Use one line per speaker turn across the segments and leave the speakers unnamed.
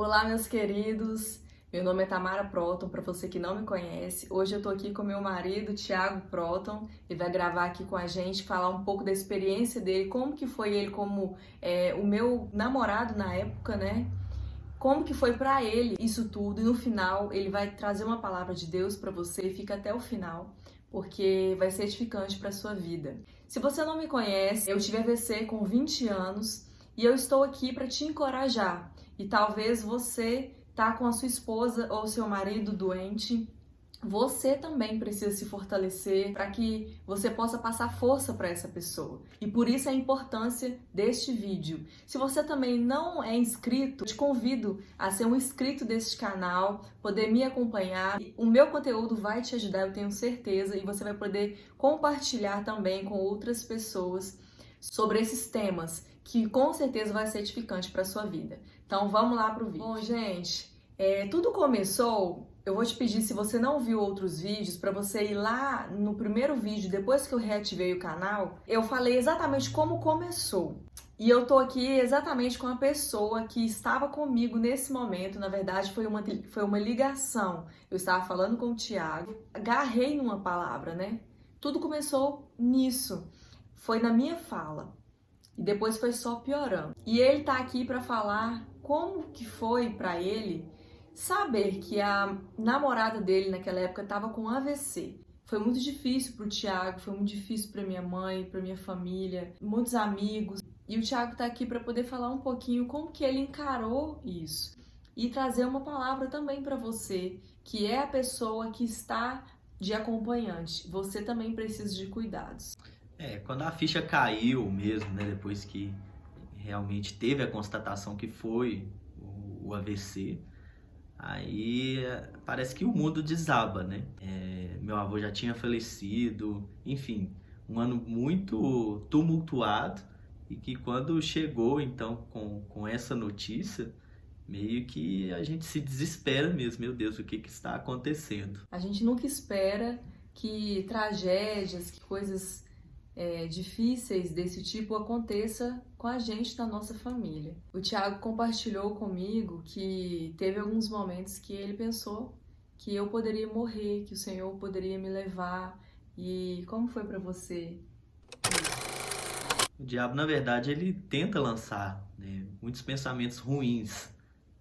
Olá, meus queridos. Meu nome é Tamara Proton, para você que não me conhece. Hoje eu tô aqui com meu marido, Thiago Proton. Ele vai gravar aqui com a gente, falar um pouco da experiência dele, como que foi ele como o meu namorado na época, né? Como que foi para ele isso tudo. E no final ele vai trazer uma palavra de Deus para você. Fica até o final, porque vai ser edificante para sua vida. Se você não me conhece, eu tive AVC com 20 anos e eu estou aqui para te encorajar. E talvez você tá com a sua esposa ou seu marido doente. Você também precisa se fortalecer para que você possa passar força para essa pessoa. E por isso a importância deste vídeo. Se você também não é inscrito, eu te convido a ser um inscrito deste canal, poder me acompanhar. O meu conteúdo vai te ajudar, eu tenho certeza, e você vai poder compartilhar também com outras pessoas sobre esses temas, que com certeza vai ser edificante para a sua vida. Então vamos lá para o vídeo. Bom, gente, tudo começou. Eu vou te pedir, se você não viu outros vídeos, para você ir lá no primeiro vídeo, depois que eu reativei o canal, eu falei exatamente como começou. E eu tô aqui exatamente com a pessoa que estava comigo nesse momento. Na verdade, foi uma ligação. Eu estava falando com o Thiago, agarrei numa palavra, né? Tudo começou nisso. Foi na minha fala. E depois foi só piorando. E ele tá aqui para falar como que foi para ele saber que a namorada dele naquela época estava com AVC. Foi muito difícil pro Thiago, foi muito difícil para minha mãe, para minha família, muitos amigos. E o Thiago tá aqui para poder falar um pouquinho como que ele encarou isso e trazer uma palavra também para você, que é a pessoa que está de acompanhante. Você também precisa de cuidados.
Quando a ficha caiu mesmo, né, depois que realmente teve a constatação que foi o AVC, aí parece que o mundo desaba, né? Meu avô já tinha falecido, enfim, um ano muito tumultuado, e que quando chegou então com essa notícia, meio que a gente se desespera mesmo. Meu Deus, o que está acontecendo?
A gente nunca espera que tragédias, que coisas difíceis desse tipo aconteça com a gente da nossa família. O Thiago compartilhou comigo que teve alguns momentos que ele pensou que eu poderia morrer, que o Senhor poderia me levar. E como foi para você?
O diabo, na verdade, ele tenta lançar, né, muitos pensamentos ruins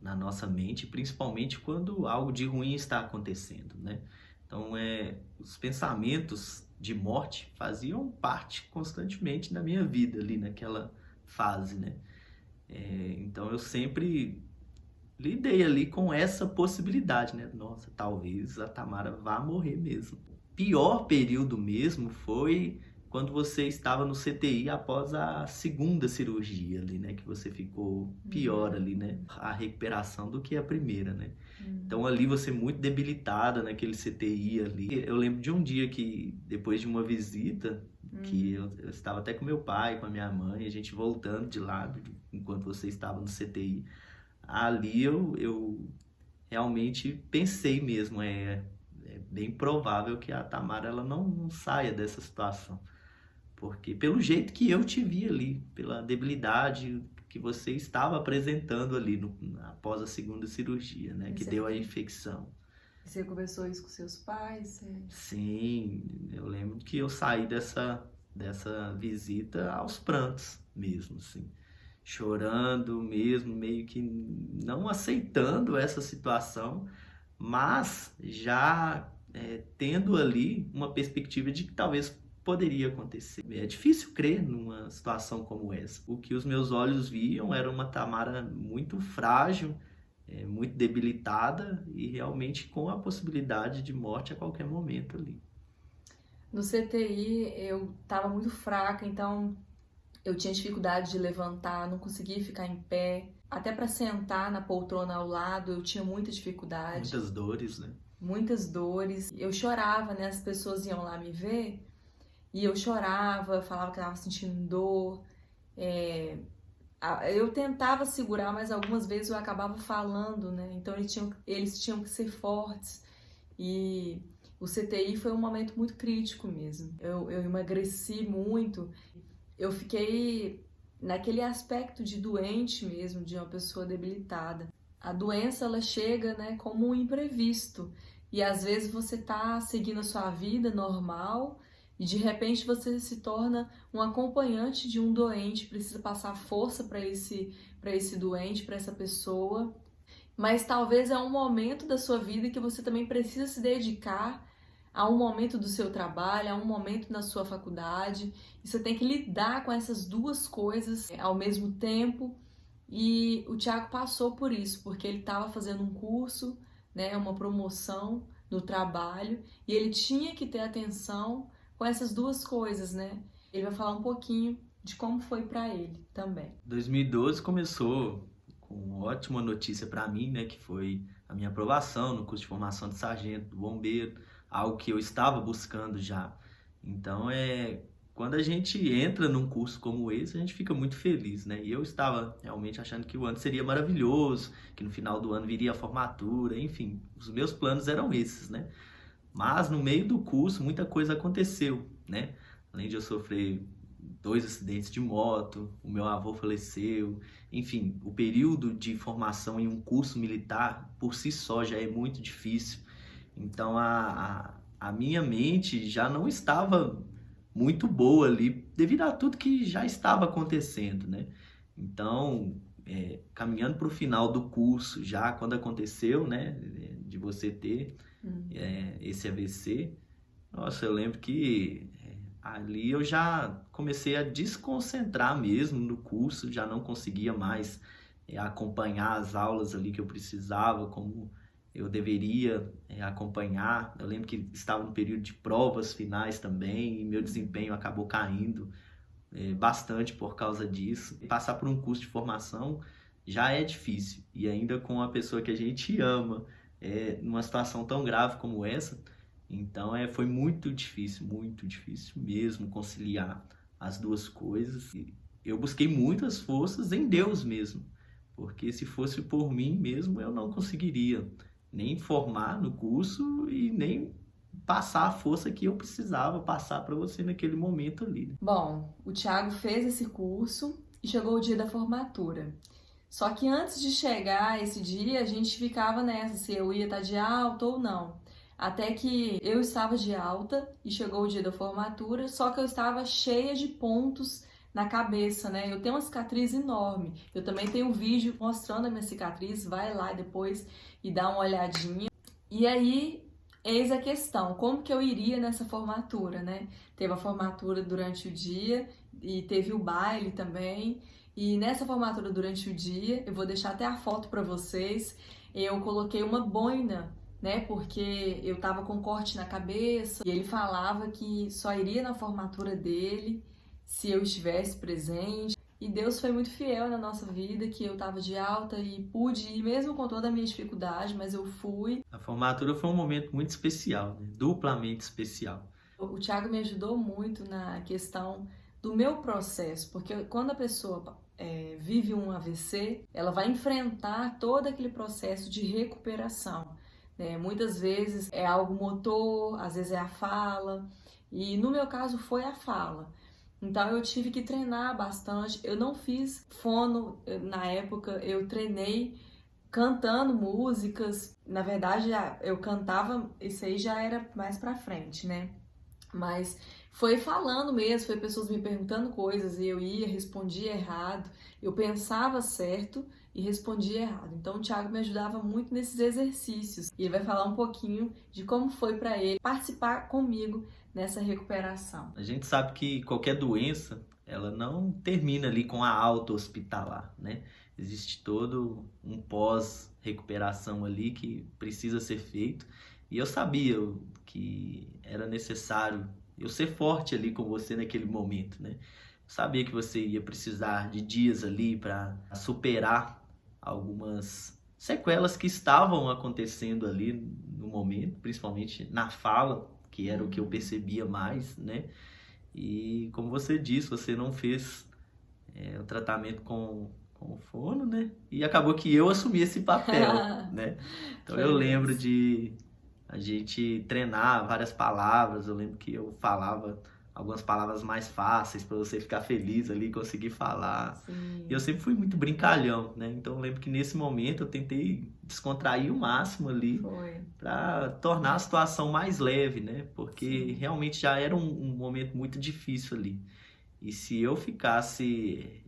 na nossa mente, principalmente quando algo de ruim está acontecendo, né? Então, os pensamentos de morte faziam parte constantemente da minha vida ali naquela fase, né? Então, eu sempre lidei ali com essa possibilidade, né? Nossa, talvez a Tamara vá morrer mesmo. Pior período mesmo foi quando você estava no CTI após a segunda cirurgia ali, né? Que você ficou pior ali, né? A recuperação do que a primeira, né? Então ali você muito debilitada naquele CTI ali. Eu lembro de um dia que, depois de uma visita, que eu estava até com meu pai, com a minha mãe, a gente voltando de lá, enquanto você estava no CTI. Ali eu realmente pensei mesmo, é bem provável que a Tamara ela não saia dessa situação. Porque pelo jeito que eu te vi ali, pela debilidade que você estava apresentando ali após a segunda cirurgia, né? Que deu a infecção.
Você conversou isso com seus pais?
Sim, eu lembro que eu saí dessa visita aos prantos mesmo, assim. Chorando mesmo, meio que não aceitando essa situação, mas já tendo ali uma perspectiva de que talvez poderia acontecer. É difícil crer numa situação como essa. O que os meus olhos viam era uma Tamara muito frágil, muito debilitada e realmente com a possibilidade de morte a qualquer momento ali.
No CTI eu estava muito fraca, então eu tinha dificuldade de levantar, não conseguia ficar em pé. Até para sentar na poltrona ao lado eu tinha muita dificuldade.
Muitas dores, né?
Muitas dores. Eu chorava, né? As pessoas iam lá me ver e eu chorava, falava que estava sentindo dor. Eu tentava segurar, mas algumas vezes eu acabava falando, né? Então eles tinham que ser fortes. E o CTI foi um momento muito crítico mesmo. Eu emagreci muito. Eu fiquei naquele aspecto de doente mesmo, de uma pessoa debilitada. A doença, ela chega, né, como um imprevisto. E às vezes você tá seguindo a sua vida normal e de repente você se torna um acompanhante de um doente, precisa passar força para esse doente, para essa pessoa. Mas talvez é um momento da sua vida que você também precisa se dedicar a um momento do seu trabalho, a um momento na sua faculdade. E você tem que lidar com essas duas coisas ao mesmo tempo. E o Thiago passou por isso, porque ele estava fazendo um curso, né, uma promoção no trabalho, e ele tinha que ter atenção com essas duas coisas, né? Ele vai falar um pouquinho de como foi para ele também.
2012 começou com uma ótima notícia para mim, né, que foi a minha aprovação no curso de formação de sargento do bombeiro, algo que eu estava buscando já. Então, quando a gente entra num curso como esse, a gente fica muito feliz, né? E eu estava realmente achando que o ano seria maravilhoso, que no final do ano viria a formatura, enfim, os meus planos eram esses, né? Mas no meio do curso, muita coisa aconteceu, né? Além de eu sofrer 2 acidentes de moto, o meu avô faleceu, enfim, o período de formação em um curso militar, por si só, já é muito difícil. Então, a minha mente já não estava muito boa ali, devido a tudo que já estava acontecendo, né? Então, caminhando para o final do curso, já quando aconteceu, né, de você ter esse AVC, nossa, eu lembro que ali eu já comecei a desconcentrar mesmo no curso, já não conseguia mais acompanhar as aulas ali que eu precisava, como eu deveria acompanhar. Eu lembro que estava no período de provas finais também, e meu desempenho acabou caindo bastante por causa disso. Passar por um curso de formação já é difícil, e ainda com uma pessoa que a gente ama, numa situação tão grave como essa. Então foi muito difícil mesmo conciliar as duas coisas. E eu busquei muitas forças em Deus mesmo, porque se fosse por mim mesmo, eu não conseguiria nem formar no curso e nem passar a força que eu precisava passar para você naquele momento ali.
Bom, o Thiago fez esse curso e chegou o dia da formatura. Só que antes de chegar esse dia, a gente ficava nessa, se eu ia estar de alta ou não. Até que eu estava de alta e chegou o dia da formatura, só que eu estava cheia de pontos na cabeça, né? Eu tenho uma cicatriz enorme. Eu também tenho um vídeo mostrando a minha cicatriz, vai lá depois e dá uma olhadinha. E aí, eis a questão, como que eu iria nessa formatura, né? Teve a formatura durante o dia e teve o baile também. E nessa formatura durante o dia, eu vou deixar até a foto para vocês, eu coloquei uma boina, né? Porque eu tava com corte na cabeça e ele falava que só iria na formatura dele se eu estivesse presente. E Deus foi muito fiel na nossa vida, que eu tava de alta e pude ir mesmo com toda a minha dificuldade, mas eu fui.
A formatura foi um momento muito especial, né? Duplamente especial.
O Thiago me ajudou muito na questão do meu processo, porque quando a pessoa vive um AVC, ela vai enfrentar todo aquele processo de recuperação. Muitas vezes é algo motor, às vezes é a fala, e no meu caso foi a fala. Então eu tive que treinar bastante. Eu não fiz fono na época, eu treinei cantando músicas. Na verdade, eu cantava, isso aí já era mais pra frente, né? Mas foi falando mesmo, foi pessoas me perguntando coisas e eu ia, respondia errado. Eu pensava certo e respondia errado. Então o Thiago me ajudava muito nesses exercícios. E ele vai falar um pouquinho de como foi para ele participar comigo nessa recuperação.
A gente sabe que qualquer doença, ela não termina ali com a alta hospitalar, né? Existe todo um pós-recuperação ali que precisa ser feito. E eu sabia que era necessário eu ser forte ali com você naquele momento, né? Eu sabia que você ia precisar de dias ali para superar algumas sequelas que estavam acontecendo ali no momento, principalmente na fala, que era o que eu percebia mais, né? E como você disse, você não fez o tratamento com o fono, né? E acabou que eu assumi esse papel, né? Então eu lembro de a gente treinar várias palavras, eu lembro que eu falava algumas palavras mais fáceis para você ficar feliz ali, conseguir falar.
Sim.
E eu sempre fui muito brincalhão, né? Então eu lembro que nesse momento eu tentei descontrair o máximo ali
Foi.
para tornar a situação mais leve, né? Porque
Sim.
realmente já era um momento muito difícil ali. E se eu ficasse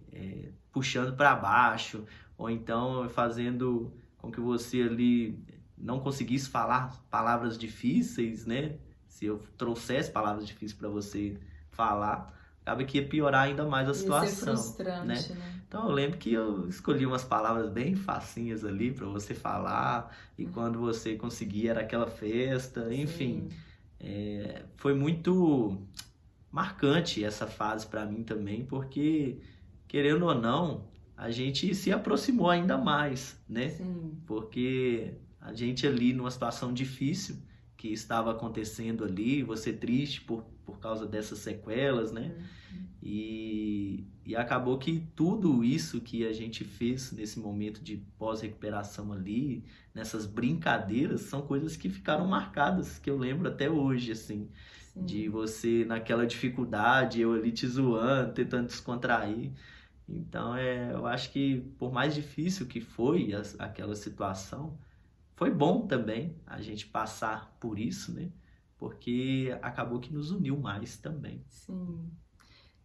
puxando para baixo, ou então fazendo com que você ali não conseguisse falar palavras difíceis, né? Se eu trouxesse palavras difíceis para você falar, acaba que ia piorar ainda mais a
Ia ser
situação, né?
frustrante, né?
Então eu lembro que eu escolhi umas palavras bem facinhas ali para você falar, e quando você conseguia era aquela festa, enfim.
Sim.
Foi muito marcante essa fase para mim também, porque, querendo ou não, a gente se aproximou ainda mais, né?
Sim.
Porque a gente ali numa situação difícil que estava acontecendo ali, você triste por causa dessas sequelas, né? E acabou que tudo isso que a gente fez nesse momento de pós-recuperação ali, nessas brincadeiras, são coisas que ficaram marcadas, que eu lembro até hoje, assim.
Sim.
De você naquela dificuldade, eu ali te zoando, tentando descontrair. Então, eu acho que por mais difícil que foi aquela situação, foi bom também a gente passar por isso, né? Porque acabou que nos uniu mais também.
Sim.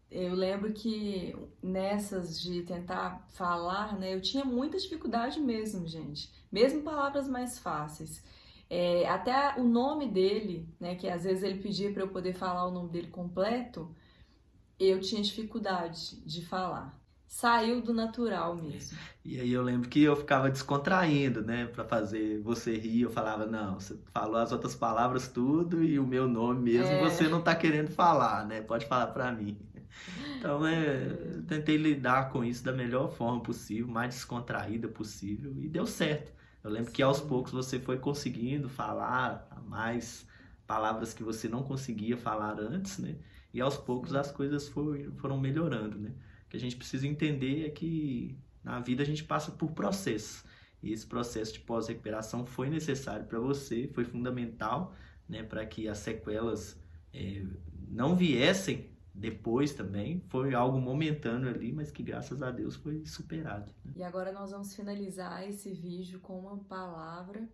Eu lembro que nessas de tentar falar, né, eu tinha muita dificuldade mesmo, gente. Mesmo palavras mais fáceis. Até o nome dele, né, que às vezes ele pedia para eu poder falar o nome dele completo, eu tinha dificuldade de falar. Saiu do natural mesmo.
E aí eu lembro que eu ficava descontraindo, né, para fazer você rir. Eu falava, não, você falou as outras palavras tudo e o meu nome mesmo você não tá querendo falar, né? Pode falar para mim. Então, eu tentei lidar com isso da melhor forma possível, mais descontraída possível, e deu certo. Eu lembro que aos poucos você foi conseguindo falar mais palavras que você não conseguia falar antes, né? E aos poucos as coisas foram melhorando, né? O que a gente precisa entender é que na vida a gente passa por processos. E esse processo de pós-recuperação foi necessário para você, foi fundamental, né, para que as sequelas não viessem depois também. Foi algo momentâneo ali, mas que graças a Deus foi superado, né?
E agora nós vamos finalizar esse vídeo com uma palavra. O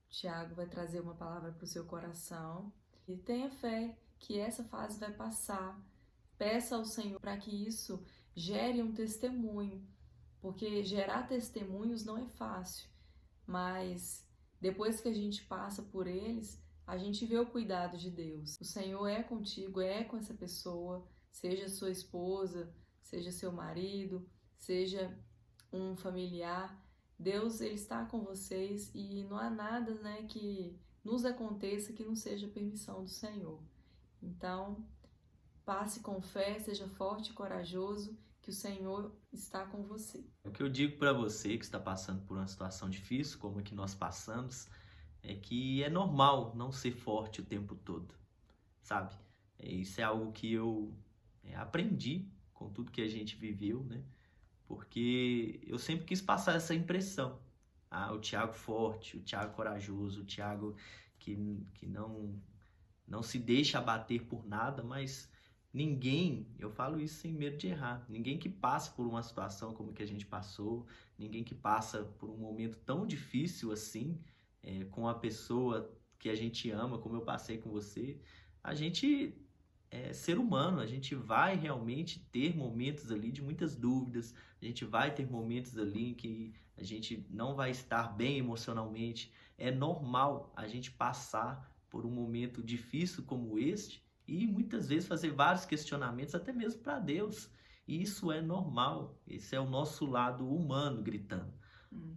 Tiago vai trazer uma palavra para o seu coração. E tenha fé que essa fase vai passar. Peça ao Senhor para que isso gere um testemunho, porque gerar testemunhos não é fácil, mas depois que a gente passa por eles, a gente vê o cuidado de Deus. O Senhor é contigo, é com essa pessoa, seja sua esposa, seja seu marido, seja um familiar. Deus, ele está com vocês e não há nada, né, que nos aconteça que não seja permissão do Senhor. Então, passe com fé, seja forte e corajoso, que o Senhor está com você.
O que eu digo para você que está passando por uma situação difícil, como a que nós passamos, é que é normal não ser forte o tempo todo, sabe? Isso é algo que eu aprendi com tudo que a gente viveu, né? Porque eu sempre quis passar essa impressão. O Thiago forte, o Thiago corajoso, o Thiago que não se deixa abater por nada, mas ninguém, eu falo isso sem medo de errar, ninguém que passa por uma situação como que a gente passou, ninguém que passa por um momento tão difícil assim, com a pessoa que a gente ama, como eu passei com você, a gente é ser humano, a gente vai realmente ter momentos ali de muitas dúvidas, a gente vai ter momentos ali em que a gente não vai estar bem emocionalmente. É normal a gente passar por um momento difícil como este e muitas vezes fazer vários questionamentos, até mesmo para Deus. E isso é normal, esse é o nosso lado humano gritando.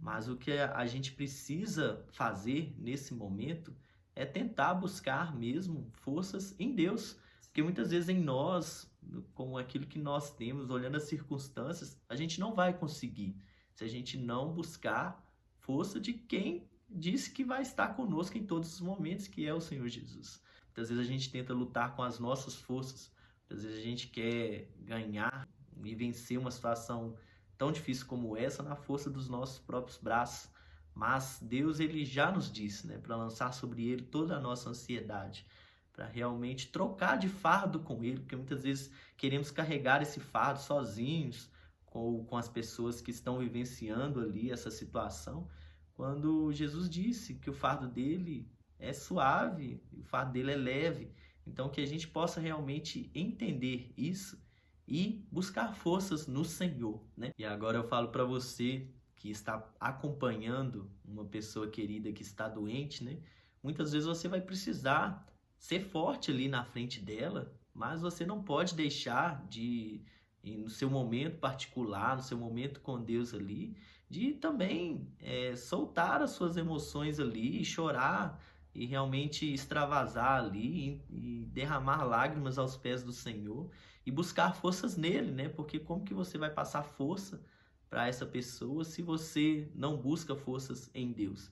Mas o que a gente precisa fazer nesse momento é tentar buscar mesmo forças em Deus. Porque muitas vezes em nós, com aquilo que nós temos, olhando as circunstâncias, a gente não vai conseguir se a gente não buscar força de quem disse que vai estar conosco em todos os momentos, que é o Senhor Jesus. Muitas vezes a gente tenta lutar com as nossas forças, muitas vezes a gente quer ganhar e vencer uma situação tão difícil como essa na força dos nossos próprios braços. Mas Deus, ele já nos disse, né, para lançar sobre ele toda a nossa ansiedade. para realmente trocar de fardo com Ele, porque muitas vezes queremos carregar esse fardo sozinhos, com as pessoas que estão vivenciando ali essa situação, quando Jesus disse que o fardo dele é suave, o fardo dele é leve. Então, que a gente possa realmente entender isso e buscar forças no Senhor, né? E agora eu falo para você que está acompanhando uma pessoa querida que está doente, né? Muitas vezes você vai precisar ser forte ali na frente dela, mas você não pode deixar de, no seu momento particular, no seu momento com Deus ali, de também soltar as suas emoções ali e chorar e realmente extravasar ali e derramar lágrimas aos pés do Senhor e buscar forças nele, né? Porque como que você vai passar força para essa pessoa se você não busca forças em Deus?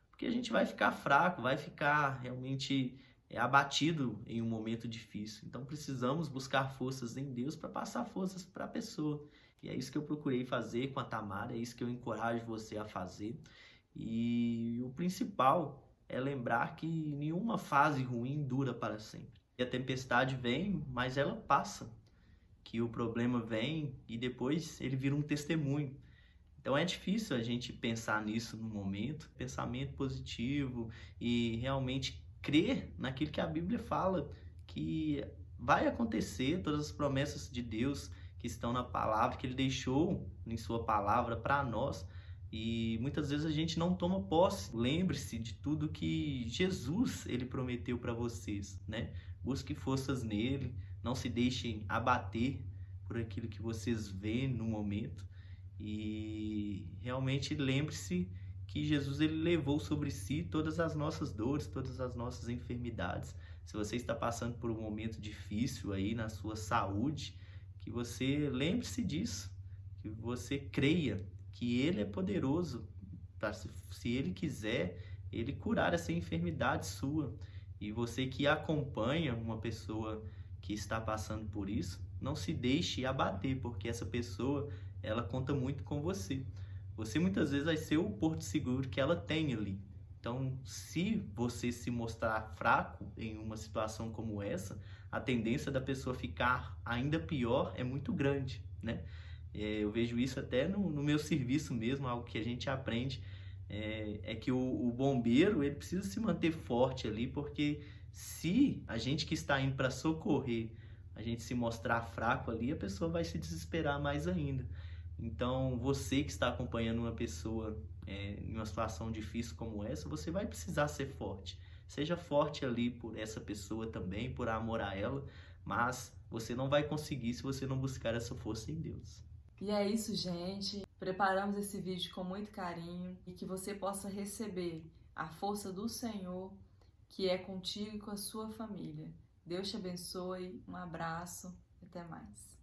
Porque a gente vai ficar fraco, vai ficar realmente abatido em um momento difícil. Então precisamos buscar forças em Deus para passar forças para a pessoa. E é isso que eu procurei fazer com a Tamara, é isso que eu encorajo você a fazer. E o principal é lembrar que nenhuma fase ruim dura para sempre. E a tempestade vem, mas ela passa. Que o problema vem e depois ele vira um testemunho. Então é difícil a gente pensar nisso no momento, pensamento positivo e realmente crer naquilo que a Bíblia fala, que vai acontecer, todas as promessas de Deus que estão na palavra, que Ele deixou em Sua palavra para nós. E muitas vezes a gente não toma posse. Lembre-se de tudo que Jesus ele prometeu para vocês, né? Busque forças nele, não se deixem abater por aquilo que vocês veem no momento. E realmente lembre-se que Jesus ele levou sobre si todas as nossas dores, todas as nossas enfermidades. Se você está passando por um momento difícil aí na sua saúde, que você lembre-se disso, que você creia que Ele é poderoso para, se Ele quiser, Ele curar essa enfermidade sua. E você que acompanha uma pessoa que está passando por isso, não se deixe abater, porque essa pessoa ela conta muito com você. Você muitas vezes vai ser o porto seguro que ela tem ali. Então, se você se mostrar fraco em uma situação como essa, a tendência da pessoa ficar ainda pior é muito grande, né? Eu vejo isso até no meu serviço mesmo, algo que a gente aprende, é que o bombeiro ele precisa se manter forte ali, porque se a gente que está indo para socorrer, a gente se mostrar fraco ali, a pessoa vai se desesperar mais ainda. Então, você que está acompanhando uma pessoa em uma situação difícil como essa, você vai precisar ser forte. Seja forte ali por essa pessoa também, por amor a ela, mas você não vai conseguir se você não buscar essa força em Deus.
E é isso, gente. Preparamos esse vídeo com muito carinho e que você possa receber a força do Senhor que é contigo e com a sua família. Deus te abençoe, um abraço e até mais.